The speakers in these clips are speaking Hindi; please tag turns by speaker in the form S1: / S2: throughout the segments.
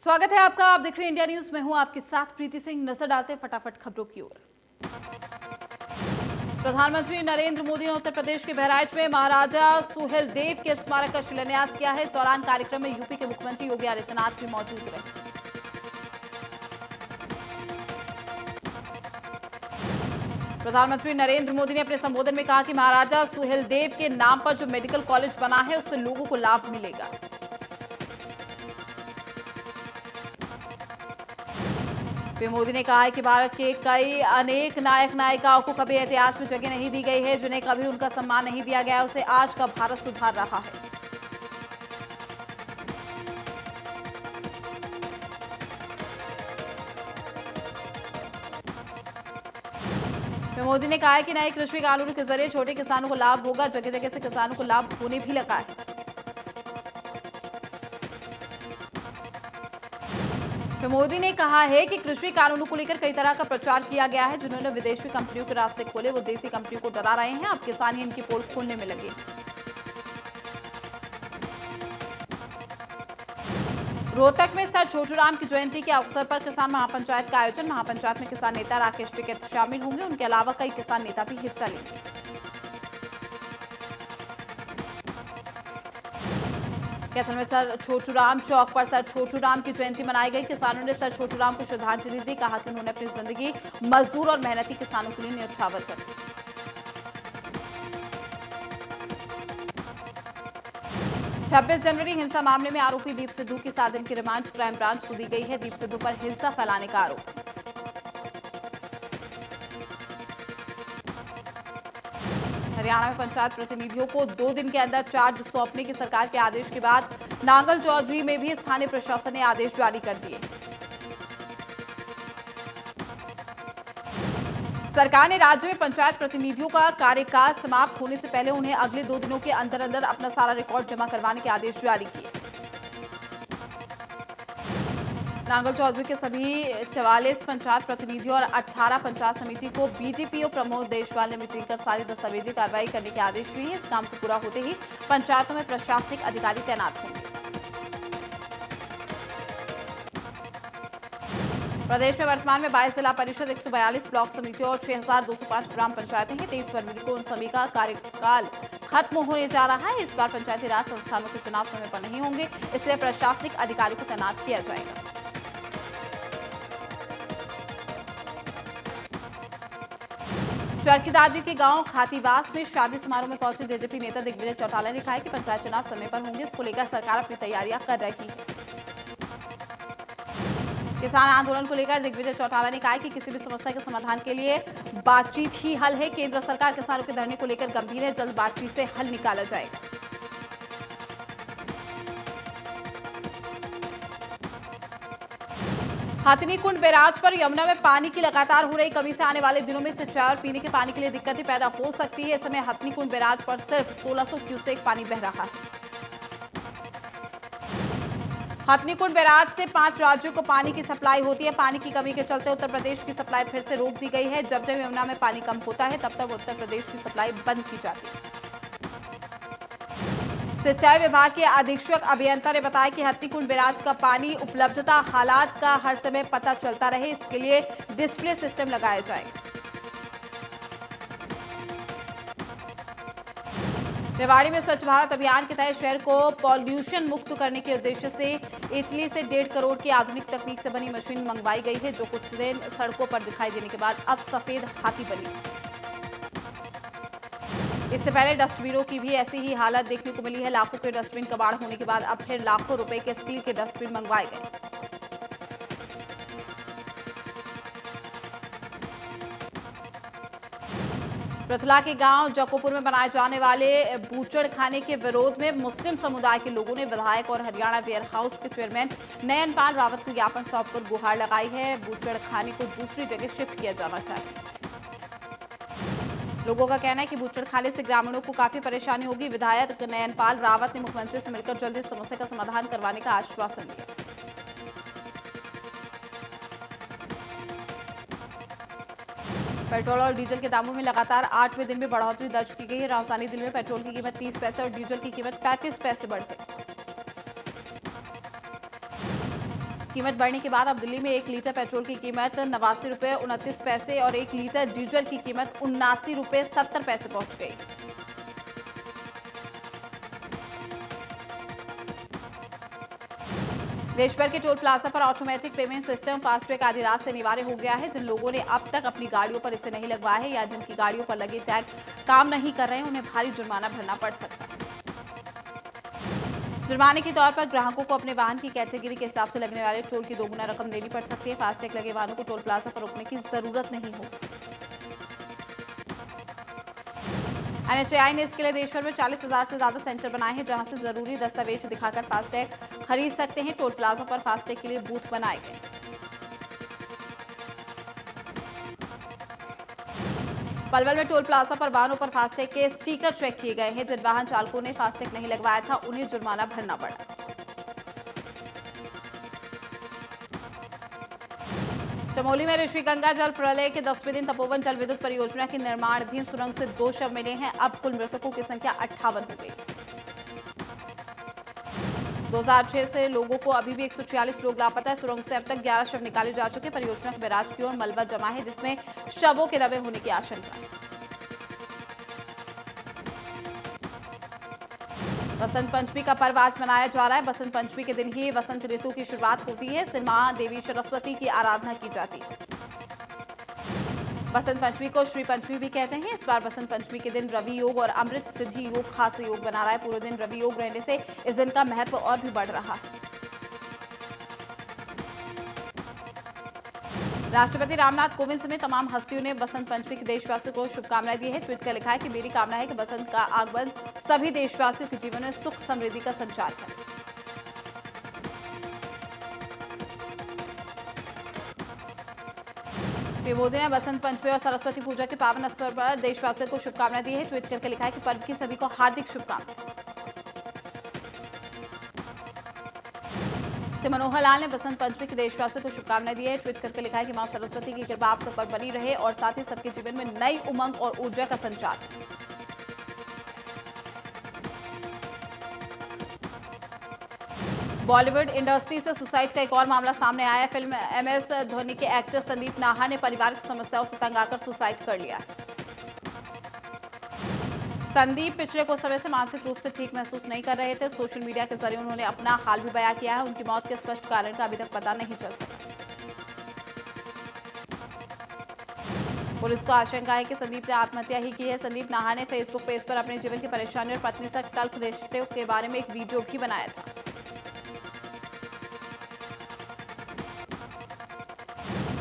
S1: स्वागत है आपका। आप देख रहे हैं इंडिया न्यूज। मैं हूं आपके साथ प्रीति सिंह। नजर डालते हैं फटाफट खबरों की ओर। प्रधानमंत्री नरेंद्र मोदी ने उत्तर प्रदेश के बहराइच में महाराजा सुहेलदेव के स्मारक का शिलान्यास किया है। इस दौरान कार्यक्रम में यूपी के मुख्यमंत्री योगी आदित्यनाथ भी मौजूद रहे। प्रधानमंत्री नरेंद्र मोदी ने अपने संबोधन में कहा कि महाराजा सुहेलदेव के नाम पर जो मेडिकल कॉलेज बना है उससे लोगों को लाभ मिलेगा। फिर मोदी ने कहा है कि भारत के अनेक नायक नायिकाओं को कभी इतिहास में जगह नहीं दी गई है। जिन्हें कभी उनका सम्मान नहीं दिया गया, उसे आज का भारत सुधार रहा है। फिर मोदी ने कहा है कि नए कृषि कानूनों के जरिए छोटे किसानों को लाभ होगा। जगह जगह से किसानों को लाभ होने भी लगा है। फिर मोदी ने कहा है कि कृषि कानूनों को लेकर कई तरह का प्रचार किया गया है। जिन्होंने विदेशी कंपनियों के रास्ते खोले, वो देसी कंपनियों को डरा रहे हैं। अब किसान ही इनकी पोल खोलने में लगे। रोहतक में सर छोटूराम की जयंती के अवसर पर किसान महापंचायत का आयोजन। महापंचायत में किसान नेता राकेश टिकैत शामिल होंगे। उनके अलावा कई किसान नेता भी हिस्सा लेंगे। कैथल में सर छोटूराम चौक पर सर छोटूराम की जयंती मनाई गई। किसानों ने सर छोटूराम को श्रद्धांजलि दी। कहा कि उन्होंने अपनी जिंदगी मजदूर और मेहनती किसानों के लिए न्यौछावर कर दी। 26 जनवरी हिंसा मामले में आरोपी दीप सिद्धू की 7 दिन की रिमांड क्राइम ब्रांच को दी गई है। दीप सिद्धू पर हिंसा फैलाने का आरोप। हरियाणा में पंचायत प्रतिनिधियों को 2 दिन के अंदर चार्ज सौंपने की सरकार के आदेश के बाद नांगल चौधरी में भी स्थानीय प्रशासन ने आदेश जारी कर दिए। सरकार ने राज्य में पंचायत प्रतिनिधियों का कार्यकाल समाप्त होने से पहले उन्हें अगले 2 दिनों के अंदर अंदर अपना सारा रिकॉर्ड जमा करवाने के आदेश जारी किए। नांगल चौधरी के सभी 44 पंचायत प्रतिनिधियों और 18 पंचायत समिति को बीडीपीओ प्रमोद देशवाल ने मीटिंग कर सारी दस्तावेजी कार्रवाई करने के आदेश दिए। इस काम को पूरा होते ही पंचायतों में प्रशासनिक अधिकारी तैनात होंगे। प्रदेश में वर्तमान में 22 जिला परिषद, 142 ब्लॉक समितियों और 6205 ग्राम पंचायतें हैं। 23 फरवरी को उन सभी का कार्यकाल खत्म होने जा रहा है। इस बार पंचायती राज संस्थानों के चुनाव समय पर नहीं होंगे, इसलिए प्रशासनिक अधिकारी को तैनात किया जाएगा। चरखी दादरी के गांव खातीवास में शादी समारोह में पहुंचे जेजेपी नेता दिग्विजय चौटाला ने कहा है कि पंचायत चुनाव समय पर होंगे। इसको लेकर सरकार अपनी तैयारियां कर रही है। किसान आंदोलन को लेकर दिग्विजय चौटाला ने कहा है कि किसी भी समस्या के समाधान के लिए बातचीत ही हल है। केंद्र सरकार किसानों के धरने को लेकर गंभीर है। जल्द बातचीत से हल निकाला जाएगा। हथनीकुंड बैराज पर यमुना में पानी की लगातार हो रही कमी से आने वाले दिनों में सिंचाई और पीने के पानी के लिए दिक्कतें पैदा हो सकती है। इस समय हथनीकुंड बैराज पर सिर्फ 1600 क्यूसेक पानी बह रहा है। हथनीकुंड बैराज से 5 राज्यों को पानी की सप्लाई होती है। पानी की कमी के चलते उत्तर प्रदेश की सप्लाई फिर से रोक दी गई है। जब जब यमुना में पानी कम होता है तब तब उत्तर प्रदेश की सप्लाई बंद की जाती है। सिंचाई विभाग के अधीक्षक अभियंता ने बताया कि हथनीकुंड बैराज का पानी उपलब्धता हालात का हर समय पता चलता रहे, इसके लिए डिस्प्ले सिस्टम लगाया जाएगा। रेवाड़ी में स्वच्छ भारत अभियान के तहत शहर को पॉल्यूशन मुक्त करने के उद्देश्य से इटली से 1.5 करोड़ की आधुनिक तकनीक से बनी मशीन मंगवाई गई है, जो कुछ दिन सड़कों पर दिखाई देने के बाद अब सफेद हाथी बनी। इससे पहले डस्टबिनों की भी ऐसी ही हालत देखने को मिली है। लाखों के डस्टबिन कबाड़ होने के बाद अब फिर लाखों रुपए के स्टील के डस्टबिन मंगवाए गए। पृथला के गांव जकोपुर में बनाए जाने वाले बूचड़ खाने के विरोध में मुस्लिम समुदाय के लोगों ने विधायक और हरियाणा वेयर हाउस के चेयरमैन नयनपाल रावत को ज्ञापन सौंपकर गुहार लगाई है। बूचड़ खाने को दूसरी जगह शिफ्ट किया जाना चाहिए। लोगों का कहना है कि बूचड़ खाने से ग्रामीणों को काफी परेशानी होगी। विधायक नयनपाल रावत ने मुख्यमंत्री से मिलकर जल्दी समस्या का समाधान करवाने का आश्वासन दिया। पेट्रोल और डीजल के दामों में लगातार 8वें दिन में बढ़ोतरी दर्ज की गई है। राजधानी दिल्ली में पेट्रोल की कीमत 30 पैसे और डीजल की कीमत 35 पैसे बढ़ गई। कीमत बढ़ने के बाद अब दिल्ली में 1 लीटर पेट्रोल की कीमत 89 रुपये 29 पैसे और 1 लीटर डीजल की कीमत 79 रुपये 70 पैसे पहुंच गई। देश भर के टोल प्लाजा पर ऑटोमेटिक पेमेंट सिस्टम फास्टैग आधी रात से अनिवार्य हो गया है। जिन लोगों ने अब तक अपनी गाड़ियों पर इसे नहीं लगवाया है या जिनकी गाड़ियों पर लगे टैग काम नहीं कर रहे हैं, उन्हें भारी जुर्माना भरना पड़ सकता है। जुर्माने के तौर पर ग्राहकों को अपने वाहन की कैटेगरी के हिसाब से लगने वाले टोल की दोगुना रकम देनी पड़ सकती है। फास्टैग लगे वाहनों को टोल प्लाजा पर रुकने की जरूरत नहीं होगी। NHAI ने इसके लिए देश भर में 40,000 से ज्यादा सेंटर बनाए हैं, जहां से जरूरी दस्तावेज दिखाकर फास्टैग खरीद सकते हैं। टोल प्लाजा पर फास्टैग के लिए बूथ बनाए गए। पलवल में टोल प्लाजा पर वाहनों पर फास्टैग के स्टिकर चेक किए गए हैं। जिन वाहन चालकों ने फास्टैग नहीं लगवाया था, उन्हें जुर्माना भरना पड़ा। चमोली में ऋषि गंगा जल प्रलय के 10वें दिन तपोवन जल विद्युत परियोजना की निर्माणाधीन सुरंग से 2 शव मिले हैं। अब कुल मृतकों की संख्या 58 हो गई। 2006 से लोगों को अभी भी 146 लोग लापता है। सुरंग से अब तक 11 शव निकाले जा चुके। परियोजना के बैराज की ओर मलबा जमा है, जिसमें शवों के दबे होने की आशंका है। बसंत पंचमी का पर्व आज मनाया जा रहा है। बसंत पंचमी के दिन ही वसंत ऋतु की शुरुआत होती है। सिर मां देवी सरस्वती की आराधना की जाती है। बसंत पंचमी को श्री पंचमी भी कहते हैं। इस बार बसंत पंचमी के दिन रवि योग और अमृत सिद्धि योग खास योग बना रहा है। पूरे दिन रवि योग रहने से इस दिन का महत्व और भी बढ़ रहा है। राष्ट्रपति रामनाथ कोविंद समेत तमाम हस्तियों ने बसंत पंचमी के देशवासियों को शुभकामनाएं दी है। ट्वीट कर लिखा है कि मेरी कामना है कि बसंत का आगमन सभी देशवासियों के जीवन में सुख समृद्धि का संचार करे। पीएम मोदी ने बसंत पंचमी और सरस्वती पूजा के पावन अवसर पर देशवासियों को शुभकामनाएं दी है। ट्वीट करके लिखा है कि पर्व की सभी को हार्दिक शुभकामनाएं। मनोहर लाल ने बसंत पंचमी के देशवासियों को शुभकामनाएं दी है। ट्वीट करके लिखा है कि मां सरस्वती की कृपा आप सब पर बनी रहे और साथ ही सबके जीवन में नई उमंग और ऊर्जा का संचार। बॉलीवुड इंडस्ट्री से सुसाइड का एक और मामला सामने आया। फिल्म MS धोनी के एक्टर संदीप नाहर ने पारिवारिक समस्याओं से तंग आकर सुसाइड कर लिया। संदीप पिछले कुछ समय से मानसिक रूप से ठीक महसूस नहीं कर रहे थे। सोशल मीडिया के जरिए उन्होंने अपना हाल भी बयां किया है। उनकी मौत के स्पष्ट कारण का अभी तक पता नहीं चल सका। पुलिस को आशंका है कि संदीप ने आत्महत्या ही की है। संदीप नाहर ने फेसबुक पेज पर अपने जीवन की परेशानी और पत्नी से तल्ख रिश्ते के बारे में एक वीडियो भी बनाया था।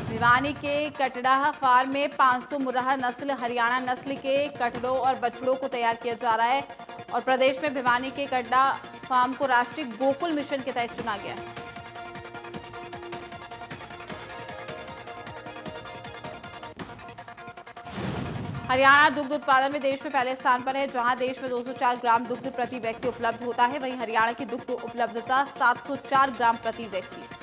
S1: भिवानी के कटड़ा फार्म में 500 मुर्राह नस्ल हरियाणा नस्ल के कटड़ों और बछड़ों को तैयार किया जा रहा है और प्रदेश में भिवानी के कटड़ा फार्म को राष्ट्रीय गोकुल मिशन के तहत चुना गया है। हरियाणा दुग्ध उत्पादन में देश में पहले स्थान पर है, जहां देश में 204 ग्राम दुग्ध प्रति व्यक्ति उपलब्ध होता है। वहीं हरियाणा की दुग्ध उपलब्धता 704 ग्राम प्रति व्यक्ति।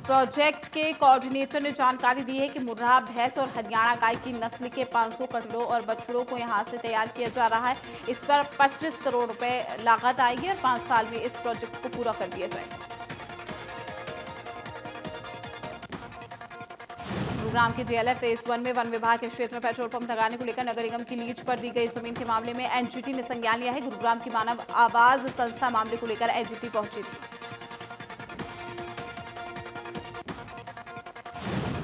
S1: प्रोजेक्ट के कोऑर्डिनेटर ने जानकारी दी है कि मुर्राह भैंस और हरियाणा गाय की नस्ल के 500 कटड़ों और बछड़ों को यहां से तैयार किया जा रहा है। इस पर 25 करोड़ रुपए लागत आएगी और 5 साल में इस प्रोजेक्ट को पूरा कर दिया जाएगा। गुरुग्राम की DLF फेज 1 में वन विभाग के क्षेत्र में पेट्रोल पंप लगाने को लेकर नगर निगम की लीज पर दी गई जमीन के मामले में NGT ने संज्ञान लिया है। गुरुग्राम की मानव आवाज संस्था मामले को लेकर NGT पहुंची थी।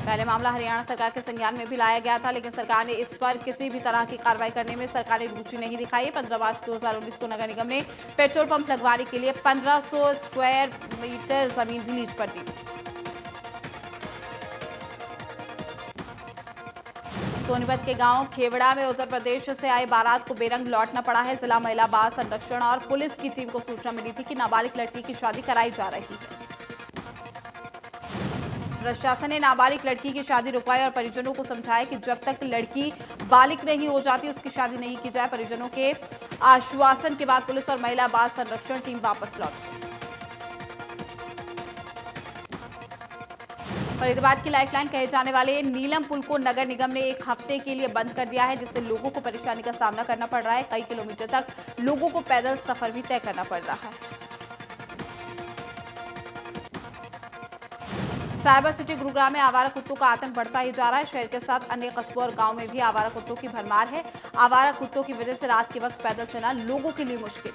S1: पहले मामला हरियाणा सरकार के संज्ञान में भी लाया गया था, लेकिन सरकार ने इस पर किसी भी तरह की कार्रवाई करने में सरकार ने रुचि नहीं दिखाई। 15 मार्च 2019 को नगर निगम ने पेट्रोल पंप लगवाने के लिए 1500 स्क्वायर मीटर जमीन भी लीज पर दी। सोनीपत के गांव खेवड़ा में उत्तर प्रदेश से आए बारात को बेरंग लौटना पड़ा है। जिला महिला बाल संरक्षण और पुलिस की टीम को सूचना मिली थी कि नाबालिग लड़की की शादी कराई जा रही है। प्रशासन ने नाबालिग लड़की की शादी रुकवाई और परिजनों को समझाया कि जब तक लड़की बालिग नहीं हो जाती उसकी शादी नहीं की जाए। परिजनों के आश्वासन के बाद पुलिस और महिला बाल संरक्षण टीम वापस लौटी। फरीदाबाद की लाइफलाइन कहे जाने वाले नीलम पुल को नगर निगम ने एक हफ्ते के लिए बंद कर दिया है, जिससे लोगों को परेशानी का सामना करना पड़ रहा है। कई किलोमीटर तक लोगों को पैदल सफर भी तय करना पड़ रहा है। साइबर सिटी गुरुग्राम में आवारा कुत्तों का आतंक बढ़ता ही जा रहा है। शहर के साथ अन्य कस्बों और गांव में भी आवारा कुत्तों की भरमार है। आवारा कुत्तों की वजह से रात के वक्त पैदल चलना लोगों के लिए मुश्किल।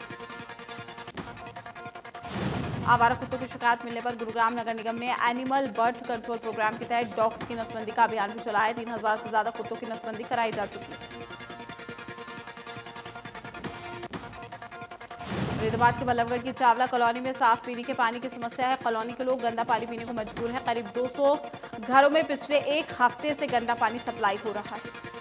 S1: आवारा कुत्तों की शिकायत मिलने पर गुरुग्राम नगर निगम ने एनिमल बर्थ कंट्रोल प्रोग्राम के तहत डॉग्स की नसबंदी का अभियान भी चलाया है। 3000 से ज्यादा कुत्तों की नसबंदी कराई जा चुकी है। फरीदाबाद के बल्लभगढ़ की चावला कॉलोनी में साफ पीने के पानी की समस्या है। कॉलोनी के लोग गंदा पानी पीने को मजबूर हैं। करीब 200 घरों में पिछले एक हफ्ते से गंदा पानी सप्लाई हो रहा है।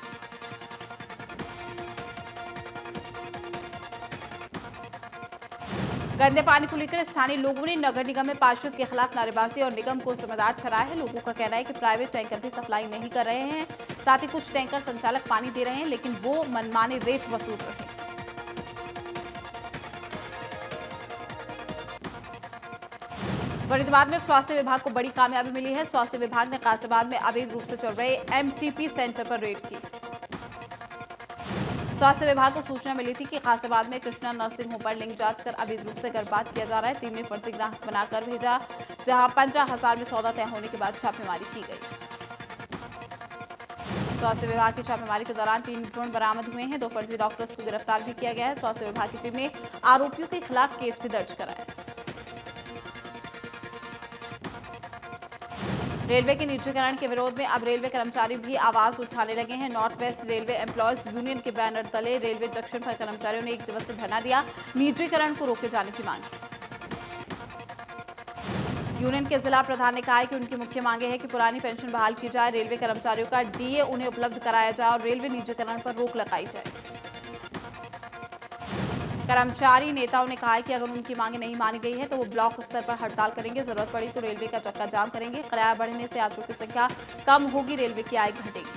S1: गंदे पानी को लेकर स्थानीय लोगों ने नगर निगम में पार्षद के खिलाफ नारेबाजी और निगम को जिम्मेदार ठहराया है। लोगों का कहना है कि प्राइवेट टैंकर भी सप्लाई नहीं कर रहे हैं। साथ ही कुछ टैंकर संचालक पानी दे रहे हैं, लेकिन वो मनमाने रेट वसूल रहे हैं। फरीदाबाद में स्वास्थ्य विभाग को बड़ी कामयाबी मिली है। स्वास्थ्य विभाग ने कासिमाबाद में अवैध रूप से चल रहे एमटीपी सेंटर पर रेड की। स्वास्थ्य विभाग को सूचना मिली थी कि कासिमाबाद में कृष्णा नर्सिंग होम पर लिंग जांच कर अवैध रूप से गर्भपात किया जा रहा है। टीम ने फर्जी ग्राहक बनाकर भेजा, जहां 15,000 में सौदा तय होने के बाद छापेमारी की गई। स्वास्थ्य विभाग की छापेमारी के दौरान 3 भ्रूण बरामद हुए हैं। 2 फर्जी डॉक्टर्स को गिरफ्तार भी किया गया है। स्वास्थ्य विभाग की टीम ने आरोपियों के खिलाफ केस भी दर्ज कराया। रेलवे के निजीकरण के विरोध में अब रेलवे कर्मचारी भी आवाज उठाने लगे हैं। North west railway employees union के बैनर तले रेलवे जंक्शन पर कर्मचारियों ने 1 दिवसीय धरना दिया। निजीकरण को रोके जाने की मांग की। यूनियन के जिला प्रधान ने कहा है कि उनकी मुख्य मांगे हैं कि पुरानी पेंशन बहाल की जाए, रेलवे कर्मचारियों का डीए उन्हें उपलब्ध कराया जाए और रेलवे निजीकरण पर रोक लगाई जाए। कर्मचारी नेताओं ने कहा है कि अगर उनकी मांगे नहीं मानी गई है तो वो ब्लॉक स्तर पर हड़ताल करेंगे। जरूरत पड़ी तो रेलवे का चक्का जाम करेंगे। किराया बढ़ने से यात्रियों की संख्या कम होगी, रेलवे की आय घटेगी।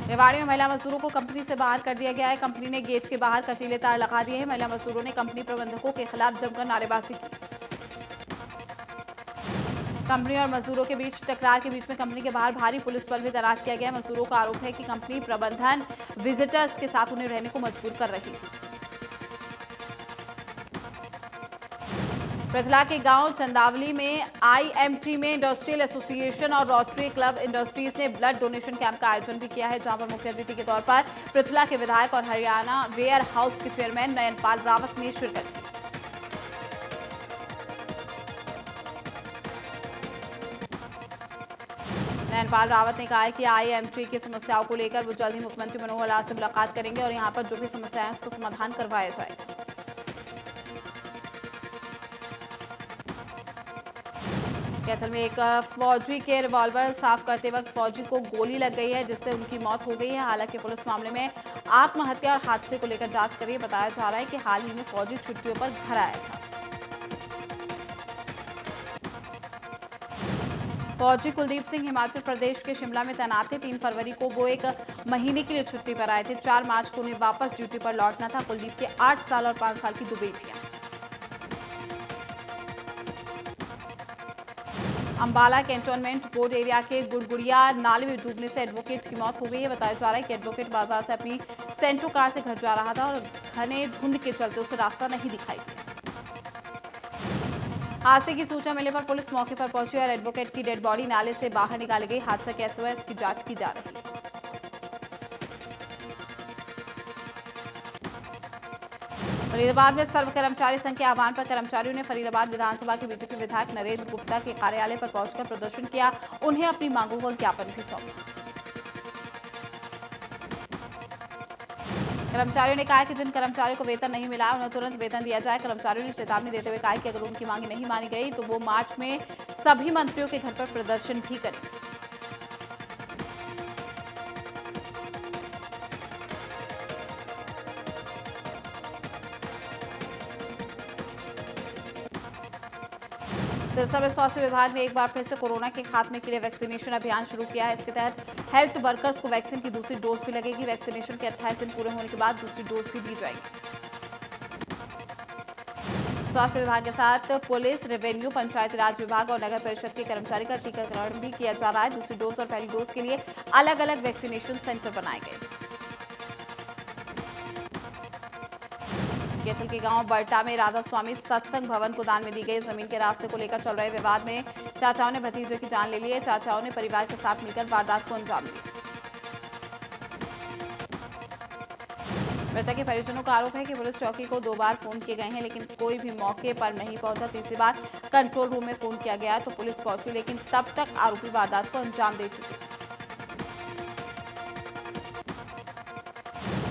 S1: रेवाड़ी में महिला मजदूरों को कंपनी से बाहर कर दिया गया है। कंपनी ने गेट के बाहर कटीले तार लगा दिए हैं। महिला मजदूरों ने कंपनी प्रबंधकों के खिलाफ जमकर नारेबाजी की। कंपनी और मजदूरों के बीच टकरार के बीच में कंपनी के बाहर भारी पुलिस बल भी तैनात किया गया। मजदूरों का आरोप है कि कंपनी प्रबंधन विजिटर्स के साथ उन्हें रहने को मजबूर कर रही है। पृथला के गांव चंदावली में आईएमटी में इंडस्ट्रियल एसोसिएशन और रोटरी क्लब इंडस्ट्रीज ने ब्लड डोनेशन कैंप का आयोजन भी किया है, जहां पर मुख्य अतिथि के तौर पर पृथला के विधायक और हरियाणा वेयर हाउस के चेयरमैन नयनपाल रावत ने शिरकत की। नयनपाल रावत ने कहा है कि आईएमटी की समस्याओं को लेकर वो जल्द ही मुख्यमंत्री मनोहर लाल से मुलाकात करेंगे और यहां पर जो भी समस्याएं हैं उसका समाधान करवाया जाए। कैथल में एक फौजी के रिवॉल्वर साफ करते वक्त फौजी को गोली लग गई है, जिससे उनकी मौत हो गई है। हालांकि पुलिस मामले में आत्महत्या और हादसे को लेकर जांच कर रही है। बताया जा रहा है कि हाल ही में फौजी छुट्टियों पर घर आया था। फौजी कुलदीप सिंह हिमाचल प्रदेश के शिमला में तैनात थे। 3 फरवरी को वो 1 महीने के लिए छुट्टी पर आए थे। 4 मार्च को उन्हें वापस ड्यूटी पर लौटना था। कुलदीप के 8 साल और 5 साल की 2 बेटियां। अंबाला कैंटोनमेंट बोर्ड एरिया के गुड़गुड़िया नाले में डूबने से एडवोकेट की मौत हो गई है। बताया जा रहा है कि एडवोकेट बाजार से अपनी सेंट्रो कार से घर जा रहा था और घने धुंध के चलते उसे रास्ता नहीं दिखाई दिया। हादसे की सूचना मिलने पर पुलिस मौके पर पहुंची और एडवोकेट की डेड बॉडी नाले से बाहर निकाली गई। हादसा कैसे हुआ इसकी जांच की जा रही है। फरीदाबाद में सर्व कर्मचारी संघ के आह्वान पर कर्मचारियों ने फरीदाबाद विधानसभा के बीजेपी विधायक नरेंद्र गुप्ता के कार्यालय पर पहुंचकर प्रदर्शन किया। उन्हें अपनी मांगों का ज्ञापन भी सौंपा। कर्मचारियों ने कहा कि जिन कर्मचारियों को वेतन नहीं मिला उन्हें तुरंत वेतन दिया जाए। कर्मचारियों ने चेतावनी देते हुए कहा कि अगर उनकी मांगे नहीं मानी गई तो वो मार्च में सभी मंत्रियों के घर पर प्रदर्शन भी करेंगे। सिरसा में स्वास्थ्य विभाग ने एक बार फिर से कोरोना के खात्मे के लिए वैक्सीनेशन अभियान शुरू किया है। इसके तहत हेल्थ वर्कर्स को वैक्सीन की दूसरी डोज भी लगेगी। वैक्सीनेशन के 28 दिन पूरे होने के बाद दूसरी डोज भी दी जाएगी। स्वास्थ्य विभाग के साथ पुलिस, रेवेन्यू, पंचायती राज विभाग और नगर परिषद के कर्मचारी का टीकाकरण भी किया जा रहा है। दूसरी डोज और पहली डोज के लिए अलग अलग वैक्सीनेशन सेंटर बनाए गए। कैथल के गांव बरटा में राधा स्वामी सत्संग भवन को दान में दी गई जमीन के रास्ते को लेकर चल रहे विवाद में चाचाओं ने भतीजे की जान ले ली है। चाचाओं ने परिवार के साथ मिलकर वारदात को अंजाम दिया। मृतक के परिजनों का आरोप है कि पुलिस चौकी को 2 बार फोन किए गए हैं, लेकिन कोई भी मौके पर नहीं पहुंचा। तीसरी बार कंट्रोल रूम में फोन किया गया तो पुलिस पहुंची, लेकिन तब तक आरोपी वारदात को अंजाम दे चुके।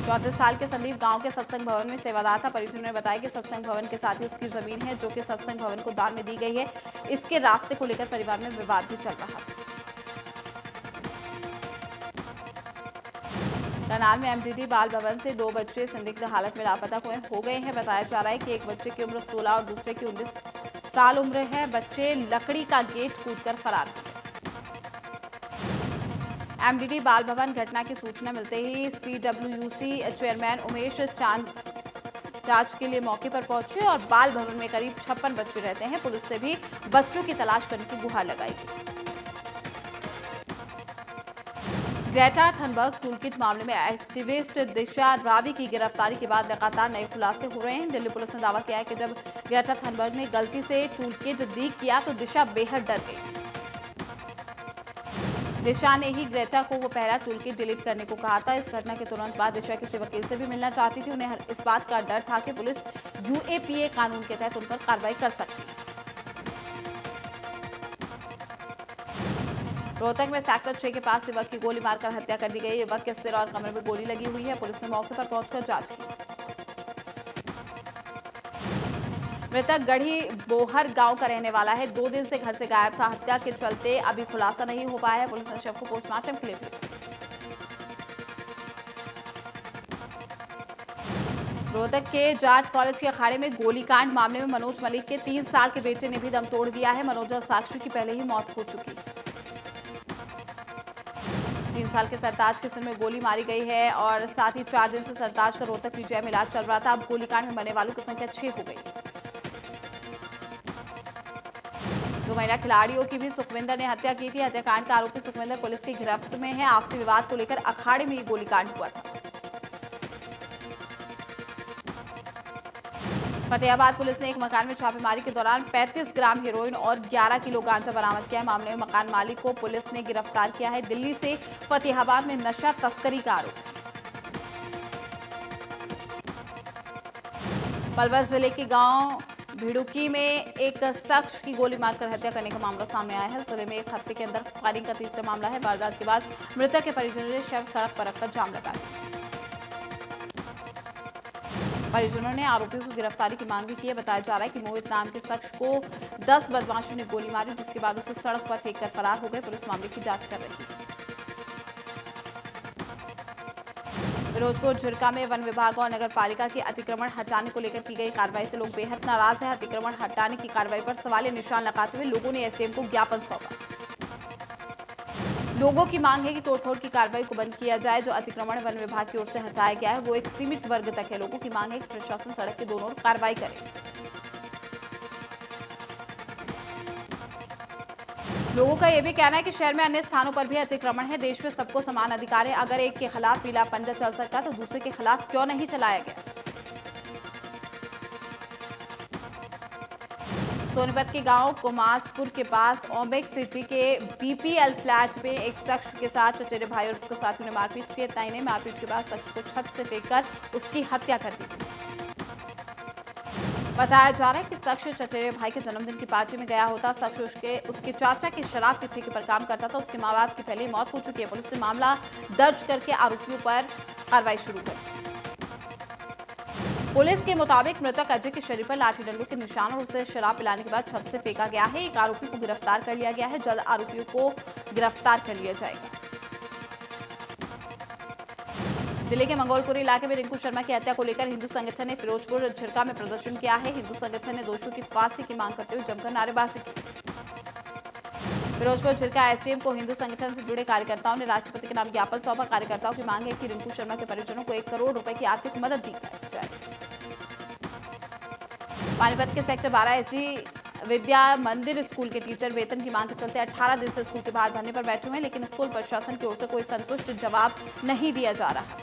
S1: 34 साल के संदीप गांव के सत्संग भवन में सेवादार था। परिजनों ने बताया कि सत्संग भवन के साथ ही उसकी जमीन है, जो कि सत्संग भवन को दान में दी गई है। इसके रास्ते को लेकर परिवार में विवाद भी चल रहा था। करनाल में एमडीडी बाल भवन से 2 बच्चे संदिग्ध हालत में लापता हो गए हैं। बताया जा रहा है कि एक बच्चे की उम्र 16 और दूसरे की 19 साल उम्र है। बच्चे लकड़ी का गेट कूदकर फरार हो गए। एमडीडी बाल भवन घटना की सूचना मिलते ही सीडब्ल्यूसी चेयरमैन उमेश जांच के लिए मौके पर पहुंचे और बाल भवन में करीब 56 बच्चे रहते हैं। पुलिस से भी बच्चों की तलाश करने की गुहार लगाई गई। ग्रेटा थनबर्ग टूलकिट मामले में एक्टिविस्ट दिशा रावी की गिरफ्तारी के बाद लगातार नए खुलासे हो रहे हैं। दिल्ली पुलिस ने दावा किया है कि जब ग्रेटा थनबर्ग ने गलती से टूलकिट लीक किया तो दिशा बेहद डर गई। दिशा ने ही ग्रेटा को वो पहला टूलकिट डिलीट करने को कहा था। इस घटना के तुरंत बाद दिशा किसी वकील से भी मिलना चाहती थी। उन्हें इस बात का डर था कि पुलिस यूएपीए कानून के तहत उन पर कार्रवाई कर सकती है। रोहतक में सेक्टर 6 के पास युवक की गोली मारकर हत्या कर दी गई। युवक के सिर और कमर में गोली लगी हुई है। पुलिस ने मौके पर पहुंचकर जांच की। मृतक गढ़ी बोहर गांव का रहने वाला है। 2 दिन से घर से गायब था। हत्या के चलते अभी खुलासा नहीं हो पाया है। पुलिस ने शव को पोस्टमार्टम के लिए भेजा। रोहतक के जाट कॉलेज के अखाड़े में गोलीकांड मामले में मनोज मलिक के 3 साल के बेटे ने भी दम तोड़ दिया है। मनोज और साक्षी की पहले ही मौत हो चुकी है। 3 साल के सरताज के सिर में गोली मारी गई है और साथ ही 4 दिन से सरताज का रोहतक पीजीआई में इलाज चल रहा था। अब गोलीकांड में मरने वालों की संख्या 6 हो गई। 2 महिला खिलाड़ियों की भी सुखविंदर ने हत्या की थी। हत्याकांड का आरोपी सुखविंदर पुलिस की गिरफ्त में है। आपसी विवाद को लेकर अखाड़े में ये गोलीकांड हुआ था। फतेहाबाद पुलिस ने एक मकान में छापेमारी के दौरान 35 ग्राम हेरोइन और 11 किलो गांजा बरामद किया है। मामले में मकान मालिक को पुलिस ने गिरफ्तार किया है। दिल्ली से फतेहाबाद में नशा तस्करी का आरोप। पलवल जिले के गांव भिड़ुकी में एक शख्स की गोली मारकर हत्या करने का मामला सामने आया है। जिले में एक हफ्ते के अंदर फायरिंग का तीसरा मामला है। वारदात के बाद मृतक के परिजनों ने शव सड़क पर रखकर जाम लगा दिया। परिजनों ने आरोपियों की गिरफ्तारी की मांग भी की है। बताया जा रहा है कि मोहित नाम के शख्स को 10 बदमाशों ने गोली मारी, जिसके बाद उसे सड़क पर फेंककर फरार हो गए। पुलिस मामले की जांच कर रही है। फिरोजपुर झिरका में वन विभाग और नगर पालिका के अतिक्रमण हटाने को लेकर की गई कार्रवाई से लोग बेहद नाराज हैं। अतिक्रमण हटाने की कार्रवाई पर सवालिया निशान लगाते हुए लोगों ने एसडीएम को ज्ञापन सौंपा। लोगों की मांग है कि तोड़फोड़ की कार्रवाई को बंद किया जाए। जो अतिक्रमण वन विभाग की ओर से हटाया गया है वो एक सीमित वर्ग तक है। लोगों की मांग है कि प्रशासन सड़क के दोनों ओर कार्रवाई करे। लोगों का यह भी कहना है कि शहर में अन्य स्थानों पर भी अतिक्रमण है। देश में सबको समान अधिकार है। अगर एक के खिलाफ पीला पंजा चल सकता तो दूसरे के खिलाफ क्यों नहीं चलाया गया। सोनीपत के गांव कुमासपुर के पास ओमेक सिटी के बीपीएल फ्लैट में एक शख्स के साथ चचेरे भाई और उसके साथियों ने मारपीट की। ताई ने मारपीट के बाद शख्स को छत से फेंककर उसकी हत्या कर दी। बताया जा रहा है कि शख्स चचेरे भाई के जन्मदिन की पार्टी में गया होता। शख्स उसके चाचा के शराब के ठेके पर काम करता था। उसके मां बाप की पहले मौत हो चुकी है। पुलिस ने मामला दर्ज करके आरोपियों पर कार्रवाई शुरू कर दी। पुलिस के मुताबिक मृतक अजय के शरीर पर लाठी डंडों के निशान और उसे शराब पिलाने के बाद छत से फेंका गया है। एक आरोपी को गिरफ्तार कर लिया गया है। जल्द आरोपियों को गिरफ्तार कर लिया जाएगा। दिल्ली के मंगोलपुरी इलाके में रिंकू शर्मा की हत्या को लेकर हिंदू संगठन ने फिरोजपुर झिरका में प्रदर्शन किया है। हिंदू संगठन ने दोषियों की फांसी की मांग करते हुए जमकर नारेबाजी की। फिरोजपुर झिरका एसडीएम को हिंदू संगठन से जुड़े कार्यकर्ताओं ने राष्ट्रपति के नाम ज्ञापन सौंपा। कार्यकर्ताओं की मांग है कि रिंकू शर्मा के परिजनों को 1 करोड़ रुपए की आर्थिक मदद दी जाए। पानीपत के सेक्टर 12 एसडी विद्या मंदिर स्कूल के टीचर वेतन की मांग के चलते 18 दिन से स्कूल के बाहर धरने पर बैठे हुए हैं, लेकिन स्कूल प्रशासन की ओर से कोई संतुष्ट जवाब नहीं दिया जा रहा।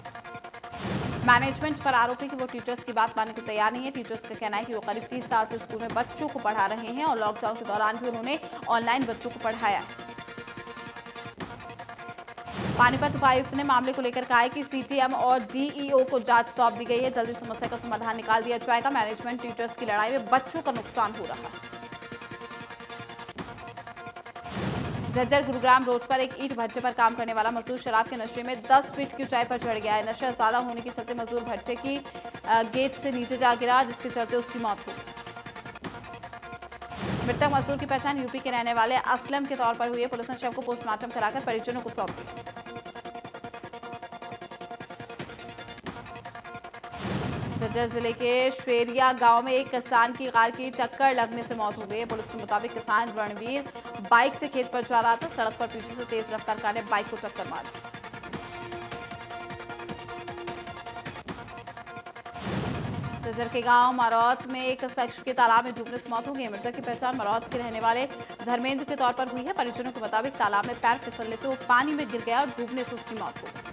S1: मैनेजमेंट पर आरोप है कि वो टीचर्स की बात मानने को तैयार नहीं है। टीचर्स का कहना है कि वो करीब 30 साल से स्कूल में बच्चों को पढ़ा रहे हैं और लॉकडाउन के दौरान भी उन्होंने ऑनलाइन बच्चों को पढ़ाया। पानीपत उपायुक्त ने मामले को लेकर कहा है कि सीटीएम और डीईओ को जांच सौंप दी गई है। जल्दी समस्या का समाधान निकाल दिया जाएगा। मैनेजमेंट टीचर्स की लड़ाई में बच्चों का नुकसान हो रहा है। झज्जर गुरुग्राम रोड पर एक ईंट भट्टे पर काम करने वाला मजदूर शराब के नशे में 10 फीट की ऊंचाई पर चढ़ गया है। नशा ज्यादा होने के चलते मजदूर भट्टे की गेट से नीचे जा गिरा, जिसके चलते उसकी मौत हुई। मृतक मजदूर की पहचान यूपी के रहने वाले असलम के तौर पर हुई है। पुलिस ने शव को पोस्टमार्टम कराकर परिजनों को सौंप दिया। झज्जर जिले के श्वेरिया गांव में एक किसान की कार की टक्कर लगने से मौत हो गई। पुलिस के मुताबिक किसान रणवीर बाइक से खेत पर जा रहा था। सड़क पर पीछे से तेज रफ्तार कार ने बाइक को टक्कर मार दी। झज्जर के गांव मरौत में एक शख्स की तालाब में डूबने से मौत हो गई। मृतक की पहचान मरौत के रहने वाले धर्मेंद्र के तौर पर हुई है। परिजनों के मुताबिक तालाब में पैर फिसलने से वो पानी में गिर गया और डूबने से उसकी मौत हो गई।